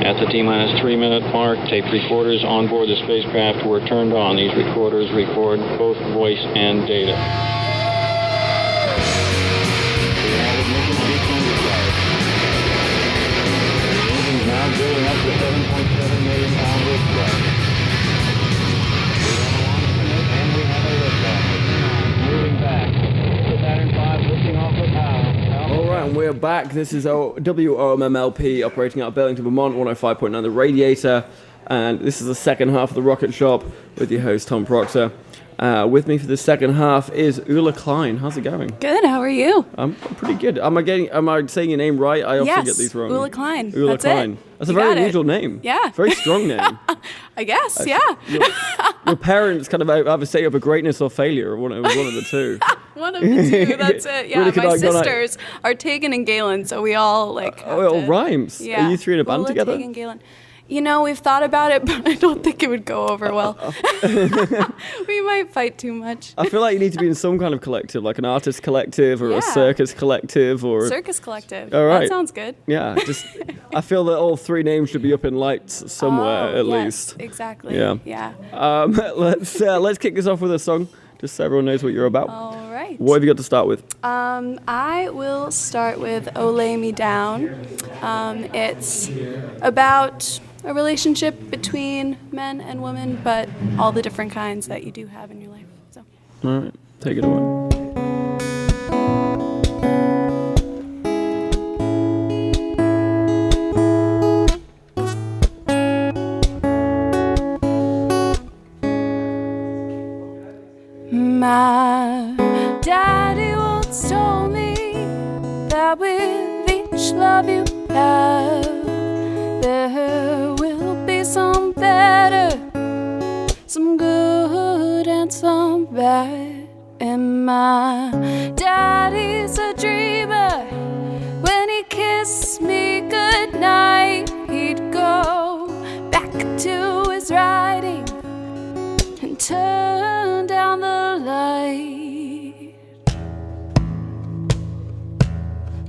At the T-minus 3-minute mark, tape recorders on board the spacecraft were turned on. These recorders record both voice and data. Now building up to 7.7 million pounds of thrust. And we have a liftoff. Moving back. The Saturn V lifting off the power. All right, and we're back. This is WOMMLP operating out of Burlington, Vermont, 105.9 The Radiator. And this is the second half of the Rocket Shop with your host, Tom Proctor. With me for the second half is Ulla Klein. How's it going? Good. How are you? I'm pretty good. Am I saying your name right? I often get these wrong. Ulla Klein. Ulla Klein. It. That's a very unusual name. Yeah. Very strong name. I guess. Yeah. Your parents kind of either say up a greatness or failure, or one of the two. One of the two. That's it. Yeah. Really My sisters are Tegan and Galen, so we all like. It all rhymes. Yeah. Are you three in a band together? Tegan, Galen. You know, we've thought about it, but I don't think it would go over well. We might fight too much. I feel like you need to be in some kind of collective, like an artist collective or a circus collective or... Circus collective. All right. That sounds good. Yeah, I feel that all three names should be up in lights somewhere at least. Exactly. Yeah. Let's kick this off with a song, just so everyone knows what you're about. All right. What have you got to start with? I will start with "Oh Lay Me Down." It's about a relationship between men and women, but all the different kinds that you do have in your life. So. All right, take it away. My daddy once told me that with each love you have, there will be some better, some good and some bad. And my daddy's a dreamer. When he kissed me goodnight, he'd go back to his writing and turn down the light,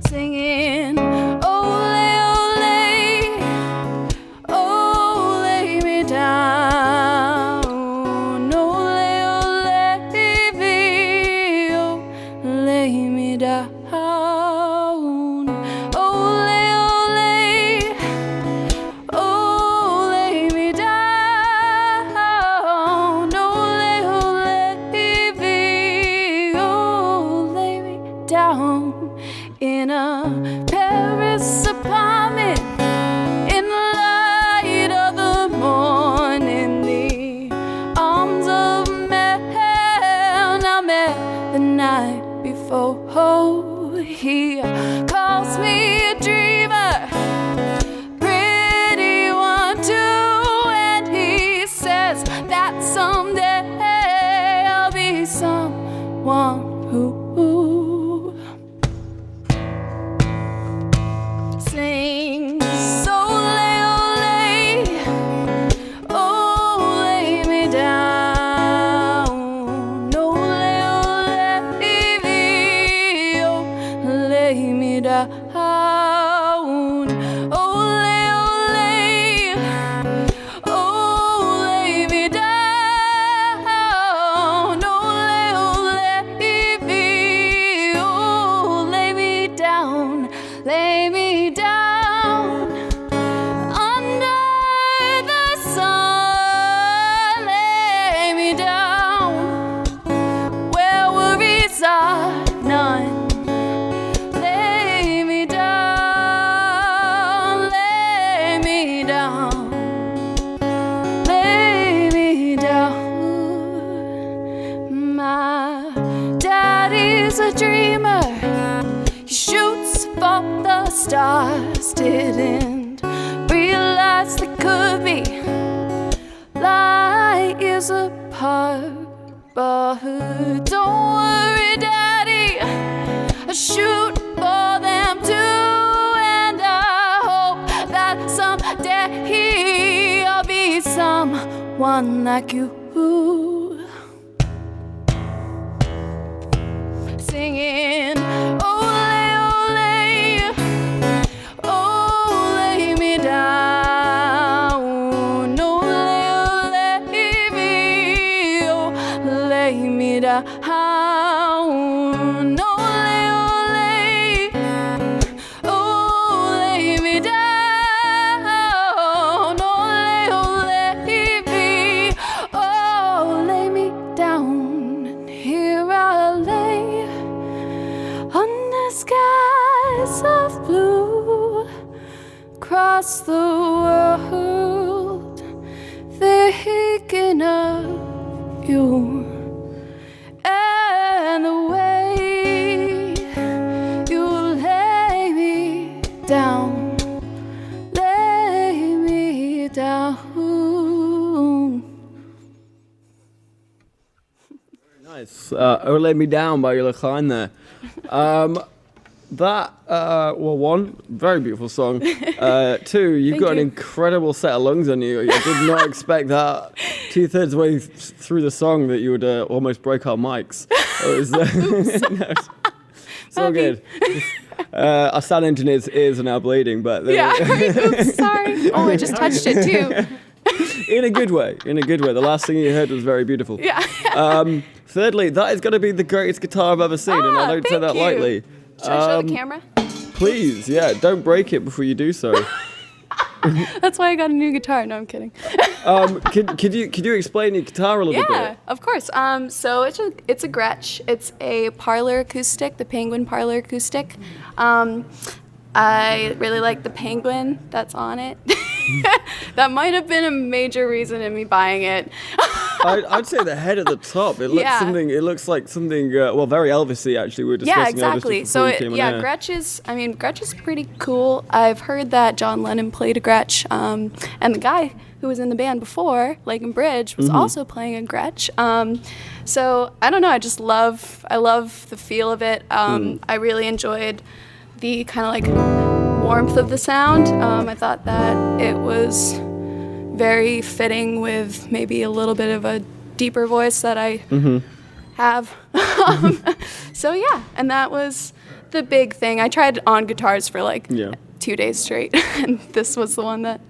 singing, "Oh, lay, oh, lay, oh, lay me down, oh, lay me, oh, lay me down, oh, lay, oh, lay, oh, lay me down, oh, lay me, oh, lay me down." In a Paris apartment, in the light of the morning, the arms of a man I met the night before. He calls me a dreamer, pretty one too, and he says that someday I'll be someone who sings, "So lay, oh, lay, oh, lay me down, oh, lay me, oh, lay me down, oh, lay, oh, lay me down, oh, lay me down, lay me down under the sun, lay me down where worries are none, lay me down, lay me down, lay me down. My daddy's a dreamer. He shoots for the stars, didn't realize they could be light years apart. But don't worry, Daddy, I shoot for them too, and I hope that someday I'll be someone like you. Singing, "Oh, lay, oh, lay, oh, lay me down, down. Oh, lay me down. Oh, lay me. Oh, lay me down. And here I lay under skies of blue, across the world, thinking of you and the way you lay me down, lay me down. Nice. Oh, Lay Me Down by Klein there. One, very beautiful song. Two, you've Thank got an you. incredible set of lungs on you. I did not expect that 2/3 way through the song that you would almost break our mics. It was, no, it's all good. Our sound engineer's ears are now bleeding, but Yeah, right. Oops, sorry. Oh, I just touched it too. in a good way. In a good way. The last thing you heard was very beautiful. Yeah. Thirdly, that is going to be the greatest guitar I've ever seen, and I don't say thank that you. lightly. Should I show the camera? Please, yeah, don't break it before you do so. That's why I got a new guitar. No, I'm kidding. Could you explain your guitar a little Yeah, bit? of course. So it's a Gretsch. It's a parlor acoustic, the Penguin parlor acoustic. I really like the penguin that's on it. That might have been a major reason in me buying it. I'd say the head at the top. It looks Yeah. It looks like something. Very Elvis-y actually. We were discussing Yeah, Elvis exactly. just So before you came on air. Gretsch is pretty cool. I've heard that John Lennon played a Gretsch, and the guy who was in the band before, Lake and Bridge, was also playing a Gretsch. So I don't know. I love the feel of it. I really enjoyed the kind of like warmth of the sound. I thought that it was very fitting with maybe a little bit of a deeper voice that I have. So yeah, and that was the big thing. I tried on guitars for like 2 days straight, and this was the one that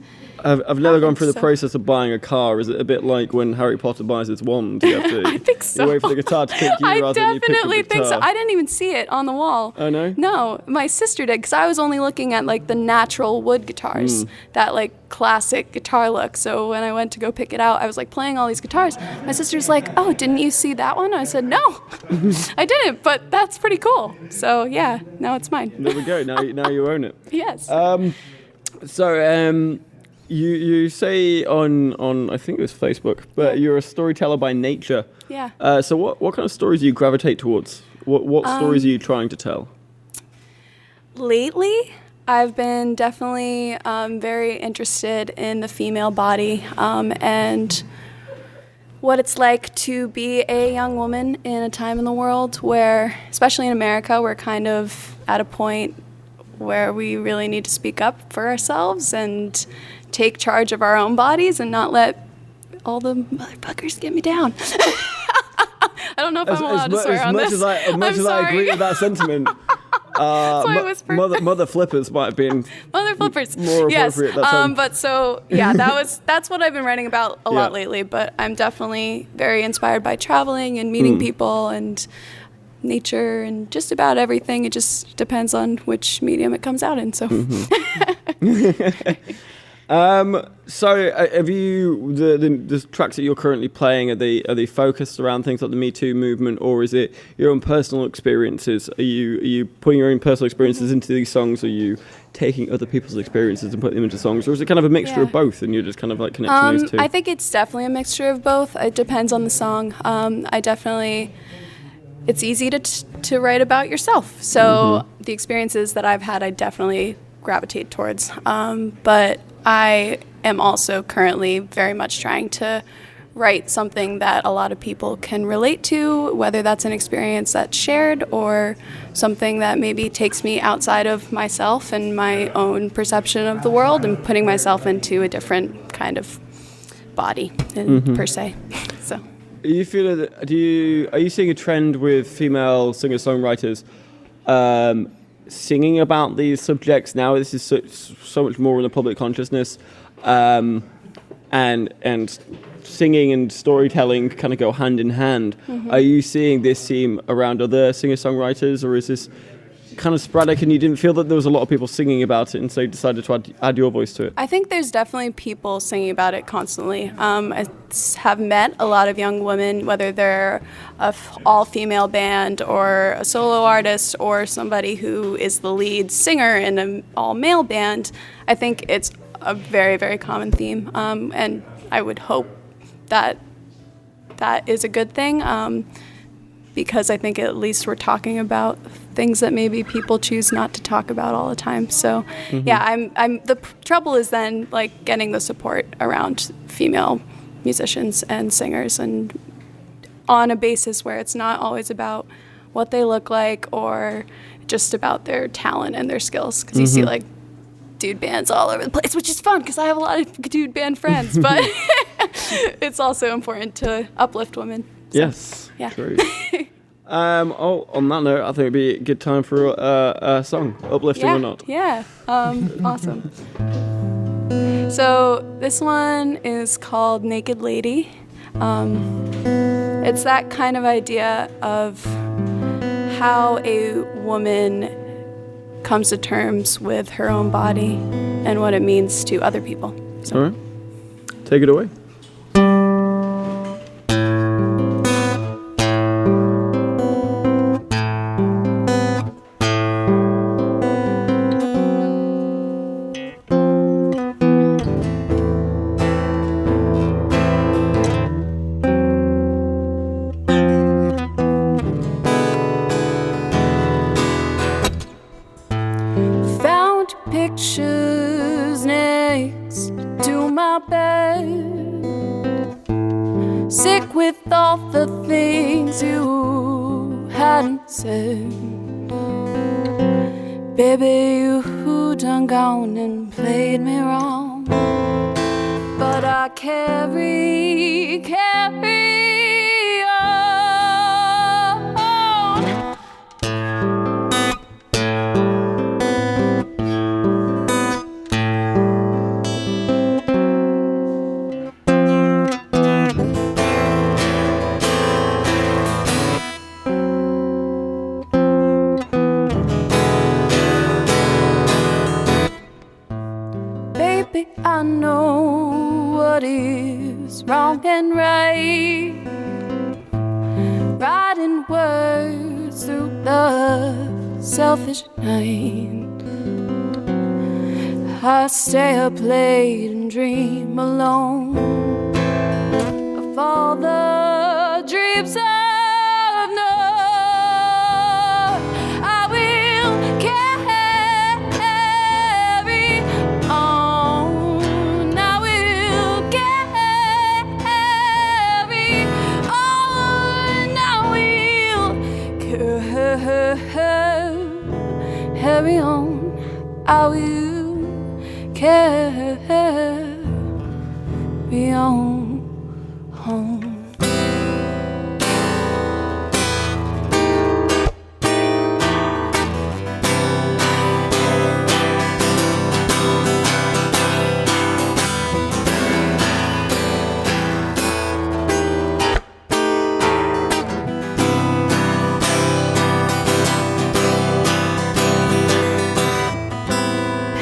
I've never gone through the so- process of buying a car. Is it a bit like when Harry Potter buys his wand? You have to I think so. You wait for the guitar to pick you I rather than you pick the definitely think so. guitar. I didn't even see it on the wall. Oh, no? No, my sister did, because I was only looking at like the natural wood guitars, that like classic guitar look. So when I went to go pick it out, I was like playing all these guitars. My sister's like, "Oh, didn't you see that one?" I said, "No, I didn't, but that's pretty cool." So yeah, now it's mine. There we go. Now you own it. Yes. You say on I think it was Facebook, but you're a storyteller by nature. Yeah. So what kind of stories do you gravitate towards? What stories are you trying to tell? Lately, I've been definitely very interested in the female body and what it's like to be a young woman in a time in the world where, especially in America, we're kind of at a point where we really need to speak up for ourselves and take charge of our own bodies and not let all the motherfuckers get me down. I don't know if I'm allowed to swear on this. As I agree with that sentiment, why I whispered. mother flippers might have been Mother flippers. more Yes. appropriate that time. But so yeah, that's what I've been writing about a lot lately. But I'm definitely very inspired by traveling and meeting people and nature and just about everything. It just depends on which medium it comes out in. So So have you the tracks that you're currently playing, are they focused around things like the Me Too movement, or is it your own personal experiences? Are you putting your own personal experiences into these songs? Are you taking other people's experiences and putting them into songs, or is it kind of a mixture of both and you're just kind of like connecting those two? I think it's definitely a mixture of both. It depends on the song. It's easy to write about yourself. So the experiences that I've had, I definitely gravitate towards. But I am also currently very much trying to write something that a lot of people can relate to, whether that's an experience that's shared or something that maybe takes me outside of myself and my own perception of the world and putting myself into a different kind of body per se. So. Are you seeing a trend with female singer-songwriters singing about these subjects now? This is so much more in the public consciousness. and singing and storytelling kind of go hand in hand. Are you seeing this theme around other singer-songwriters, or is this kind of sporadic and you didn't feel that there was a lot of people singing about it and so you decided to add your voice to it? I think there's definitely people singing about it constantly. I have met a lot of young women, whether they're an all-female band or a solo artist or somebody who is the lead singer in an all-male band. I think it's a very, very common theme, and I would hope that that is a good thing, because I think at least we're talking about things that maybe people choose not to talk about all the time. So, yeah, I'm. The trouble is then like getting the support around female musicians and singers, and on a basis where it's not always about what they look like or just about their talent and their skills. Because you see like dude bands all over the place, which is fun because I have a lot of dude band friends, but it's also important to uplift women. So, Yes, yeah. true. On that note, I think it'd be a good time for a song, uplifting or not. Yeah, awesome. So this one is called Naked Lady. It's that kind of idea of how a woman comes to terms with her own body and what it means to other people. So. All right, take it away. Pictures next to my bed, sick with all the things you hadn't said. Baby, you done gone and played me wrong, but I carry on. I know what is wrong and right, writing words through the selfish night. I stay up late and dream alone of all the dreams I've known. I will carry on. I will carry on. I will carry on. I will carry on home.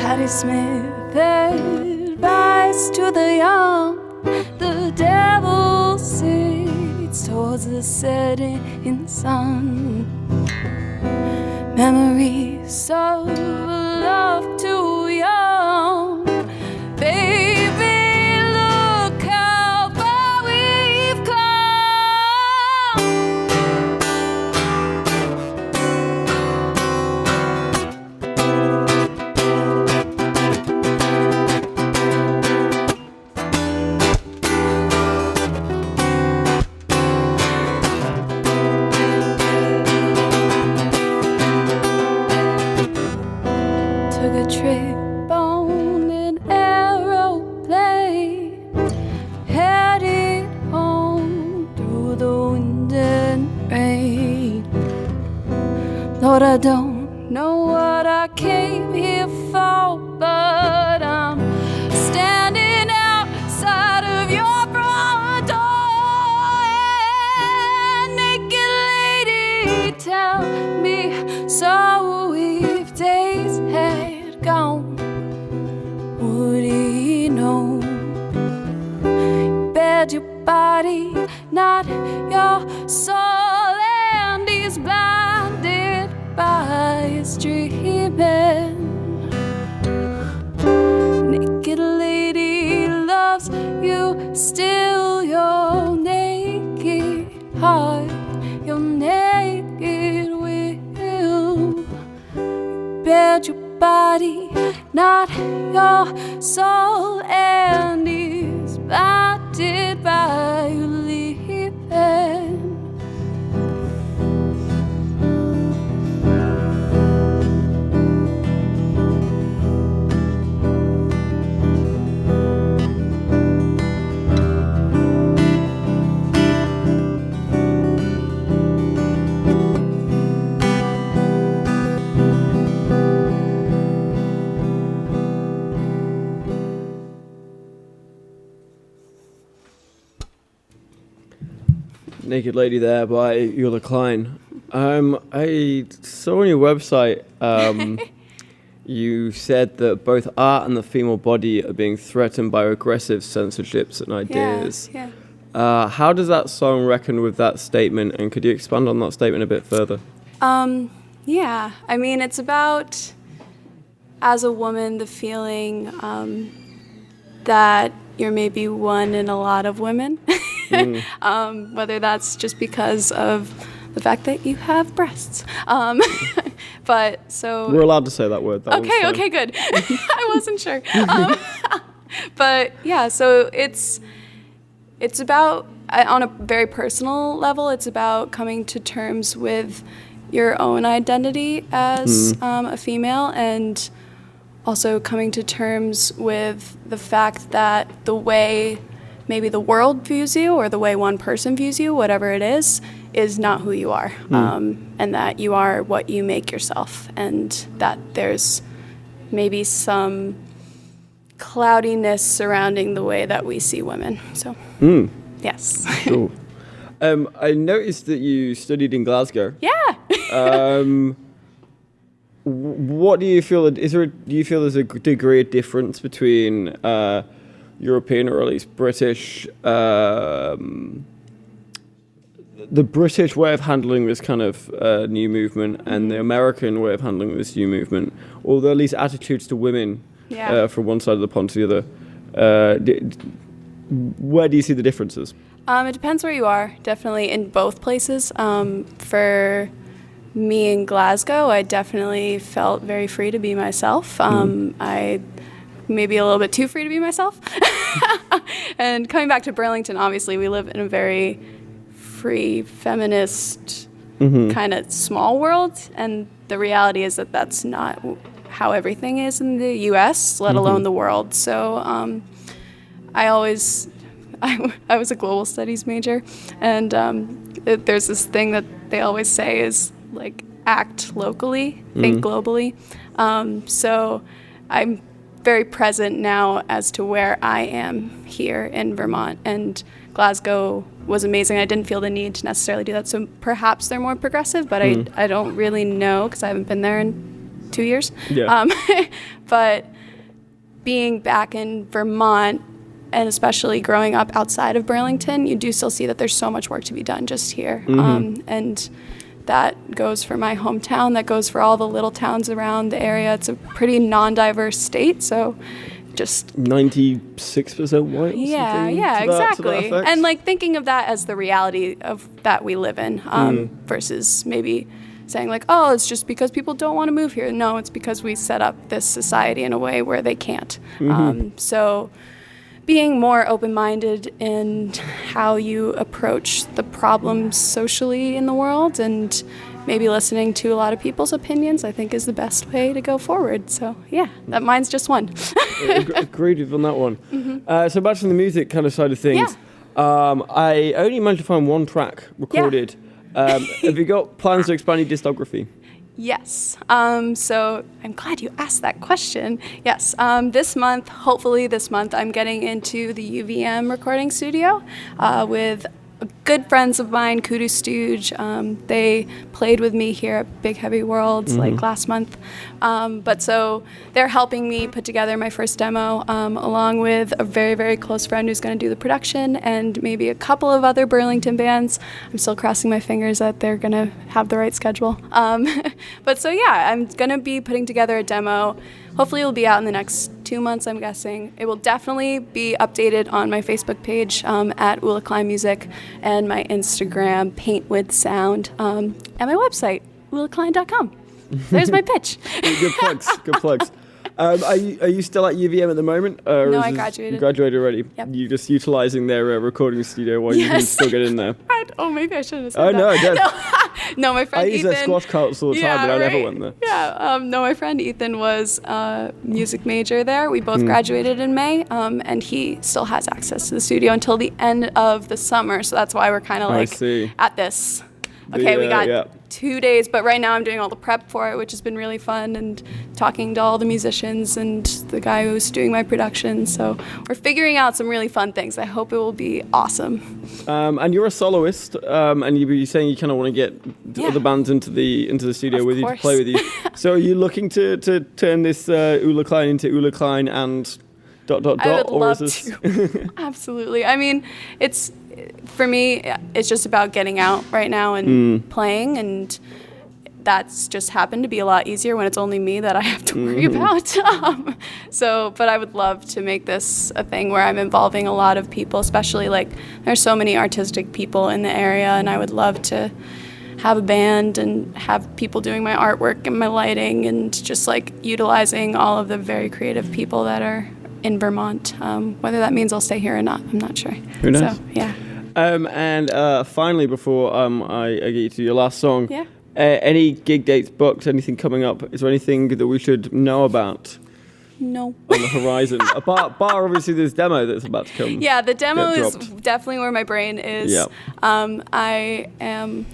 Patti Smith advice to the young: the devil sits towards the setting sun. Memories of love too young. Baby, look how far we've come. Took a trip on an aeroplane, headed home through the wind and rain. Lord, I don't know what I came here for, but I'm standing outside home. Bared your body, not your soul, and he's blinded by his dreaming. Naked lady loves you still, your naked heart, your naked will. Bared your body, not your soul, and he's blinded by you leaving. Naked Lady there by Klein. I saw on your website you said that both art and the female body are being threatened by aggressive censorships and ideas. Yeah. How does that song reckon with that statement, and could you expand on that statement a bit further? Yeah, I mean, it's about, as a woman, the feeling that you're maybe one in a lot of women. Whether that's just because of the fact that you have breasts. But so... We're allowed to say that word. Okay, good. I wasn't sure. But yeah, so it's about, on a very personal level, it's about coming to terms with your own identity as a female, and also coming to terms with the fact that the way maybe the world views you, or the way one person views you, whatever it is not who you are. And that you are what you make yourself, and that there's maybe some cloudiness surrounding the way that we see women. So, yes. Cool. I noticed that you studied in Glasgow. Yeah. What do you feel? Do you feel there's a degree of difference between European, or at least British, the British way of handling this kind of new movement and the American way of handling this new movement, or at least attitudes to women from one side of the pond to the other? Where do you see the differences? It depends where you are, definitely in both places. For me in Glasgow, I definitely felt very free to be myself. I maybe a little bit too free to be myself. And coming back to Burlington, obviously we live in a very free, feminist, kind of small world, and the reality is that that's not how everything is in the U.S., let alone the world. So I was a global studies major, and there's this thing that they always say is like, act locally, think globally. So I'm very present now as to where I am here in Vermont, and Glasgow was amazing. I didn't feel the need to necessarily do that. So perhaps they're more progressive, but I don't really know because I haven't been there in 2 years. Yeah. But being back in Vermont, and especially growing up outside of Burlington, you do still see that there's so much work to be done just here. And that goes for my hometown, that goes for all the little towns around the area. It's a pretty non-diverse state, so just 96% white. Yeah, exactly. And like thinking of that as the reality of that we live in, versus maybe saying like, oh, it's just because people don't want to move here. No, it's because we set up this society in a way where they can't. So being more open-minded in how you approach the problems socially in the world, and maybe listening to a lot of people's opinions, I think is the best way to go forward. So yeah, mine's just one. Agreed with on that one. So back to the music kind of side of things. I only managed to find one track recorded. Have you got plans to expand your discography? Yes. So I'm glad you asked that question. Yes. Hopefully this month, I'm getting into the UVM recording studio with good friends of mine, Kudu Stooge, they played with me here at Big Heavy Worlds like last month. But so they're helping me put together my first demo, along with a very, very close friend who's going to do the production and maybe a couple of other Burlington bands. I'm still crossing my fingers that they're going to have the right schedule. But so yeah, I'm going to be putting together a demo. Hopefully it'll be out in the next 2 months, I'm guessing. It will definitely be updated on my Facebook page at Klein Music, and my Instagram, Paint with Sound, and my website, ulaklein.com. There's my pitch. Good plugs. Good plugs. Are you still at UVM at the moment? No, I graduated. You graduated already? Yep. You're just utilizing their recording studio while you can still get in there. Maybe I shouldn't have said Oh, that. no, I did. No, my friend I use Ethan. their squash courts all the time, but I never went there. Yeah, no, my friend Ethan was a music major there. We both graduated in May, and he still has access to the studio until the end of the summer. So that's why we're kind of like at this. Okay, we got 2 days, but right now I'm doing all the prep for it, which has been really fun, and talking to all the musicians and the guy who's doing my production. So we're figuring out some really fun things. I hope it will be awesome. And you're a soloist, and you're saying you kind of want to get other bands into the studio with you to play with you. So are you looking to turn this Ula Klein into Ula Klein and ... I would or love is this... to. Absolutely. I mean, for me, it's just about getting out right now and playing, and that's just happened to be a lot easier when it's only me that I have to worry about. But I would love to make this a thing where I'm involving a lot of people, especially like there's so many artistic people in the area, and I would love to have a band and have people doing my artwork and my lighting, and just like utilizing all of the very creative people that are in Vermont. Whether that means I'll stay here or not, I'm not sure. Who knows? So, yeah. And finally, before I get you to your last song, Yeah. Any gig dates booked? Anything coming up? Is there anything that we should know about? No. On the horizon, bar obviously this demo that's about to come. Yeah, the demo is dropped. definitely where my brain is. Yeah. I am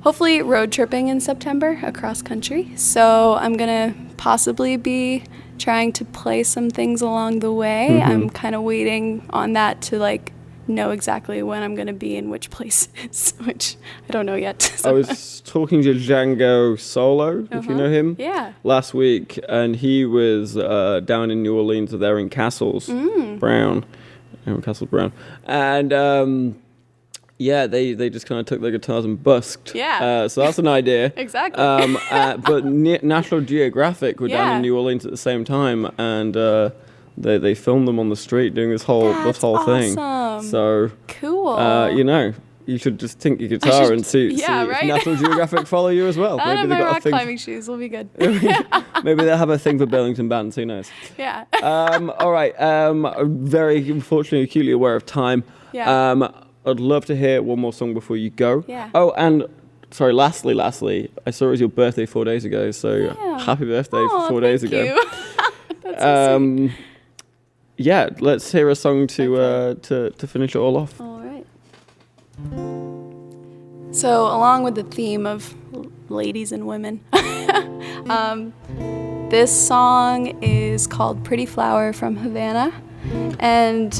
hopefully road tripping in September across country, so I'm gonna possibly be trying to play some things along the way. I'm kind of waiting on that to like know exactly when I'm going to be in which places, which I don't know yet. So. I was talking to Django Solo, if you know him, last week, and he was down in New Orleans. They're in Castles Brown, and they just kind of took their guitars and busked. Yeah. So that's an idea. Exactly. But National Geographic were down in New Orleans at the same time, and they filmed them on the street doing this whole thing. So cool. You should just tink your guitar and see if National Geographic follow you as well. Maybe my rock climbing shoes will be good. Maybe they'll have a thing for Burlington bands. Who knows? Yeah. All right. Very unfortunately, acutely aware of time. Yeah. I'd love to hear one more song before you go. Yeah. Oh, and sorry, lastly, I saw it was your birthday 4 days ago, so happy birthday for 4 days ago. You. That's so sweet. Yeah, let's hear a song to finish it all off. All right. So, along with the theme of ladies and women, this song is called Pretty Flower from Havana, and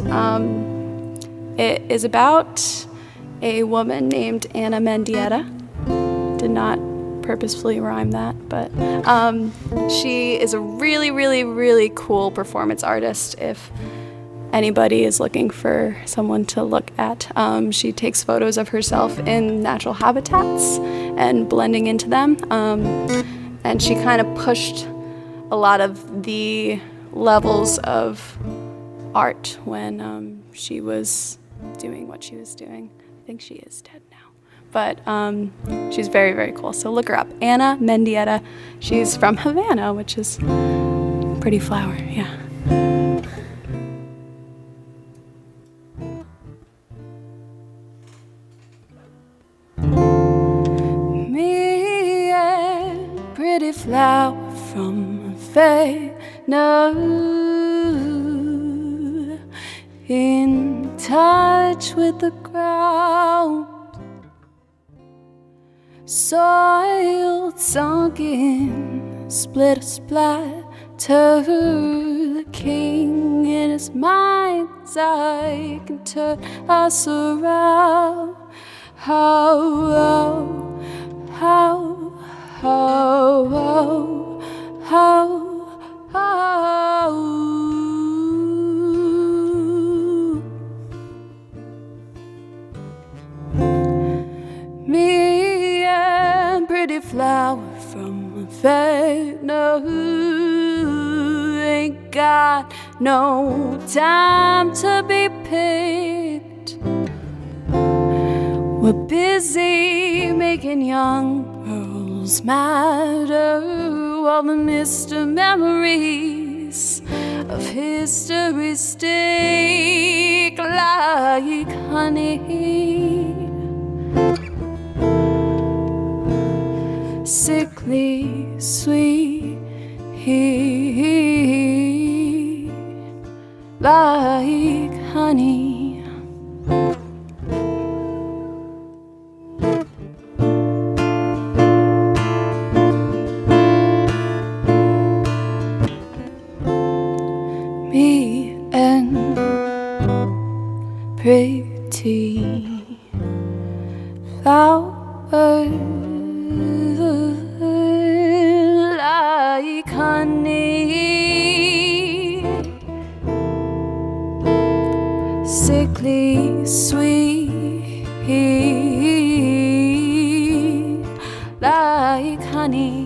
it is about a woman named Ana Mendieta. Did not purposefully rhyme that, but she is a really, really, really cool performance artist if anybody is looking for someone to look at. She takes photos of herself in natural habitats and blending into them, and she kind of pushed a lot of the levels of art when she was doing what she was doing. I think she is dead now. But she's very, very cool. So look her up. Ana Mendieta. She's from Havana, which is pretty flower, yeah. Me, a pretty flower from Havana, in touch with the ground. Soil sunk in, split a splatter, king in his mind's eye can turn us around. How me and pretty flower from a fake no ain't got no time to be picked. We're busy making young girls matter while the Mr. Memories of history stick like honey. Sickly sweet, like honey. Me and pretty flowers like honey, sickly sweet like honey.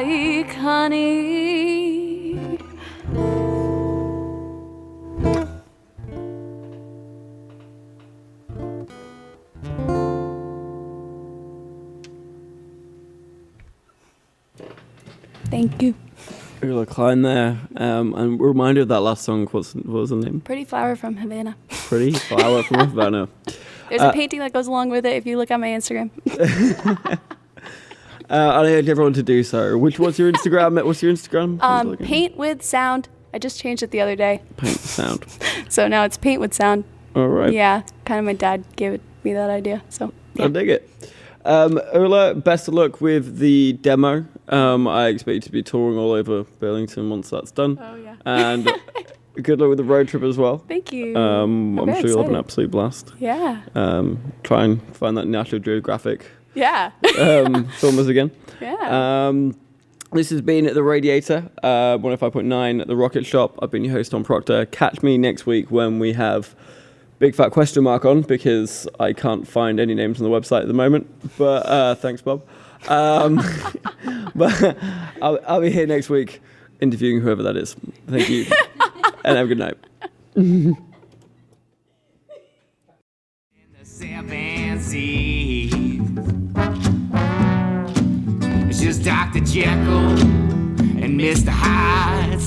Like honey. Thank you. Ursula Klein there. And we're reminded of that last song. What was the name? Pretty Flower from Havana. Pretty Flower from Havana. There's a painting that goes along with it if you look at my Instagram. I urge everyone to do so. What's your Instagram? What's your Instagram? Paint with Sound. I just changed it the other day. Paint Sound. So now it's Paint with Sound. All right. Yeah, kind of my dad gave me that idea. So yeah. I dig it. Ursula, best of luck with the demo. I expect you to be touring all over Burlington once that's done. Oh, yeah. And good luck with the road trip as well. Thank you. I'm sure very you'll have an excited. absolute blast. Yeah. Try and find that National Geographic Yeah. filmers again. Yeah. This has been The Radiator, 105.9 at the Rocket Shop. I've been your host, Tom Proctor. Catch me next week when we have big fat question mark on, because I can't find any names on the website at the moment. But thanks, Bob. But I'll be here next week interviewing whoever that is. Thank you. And have a good night. In the 7 seas, it's just Dr. Jekyll and Mr. Hyde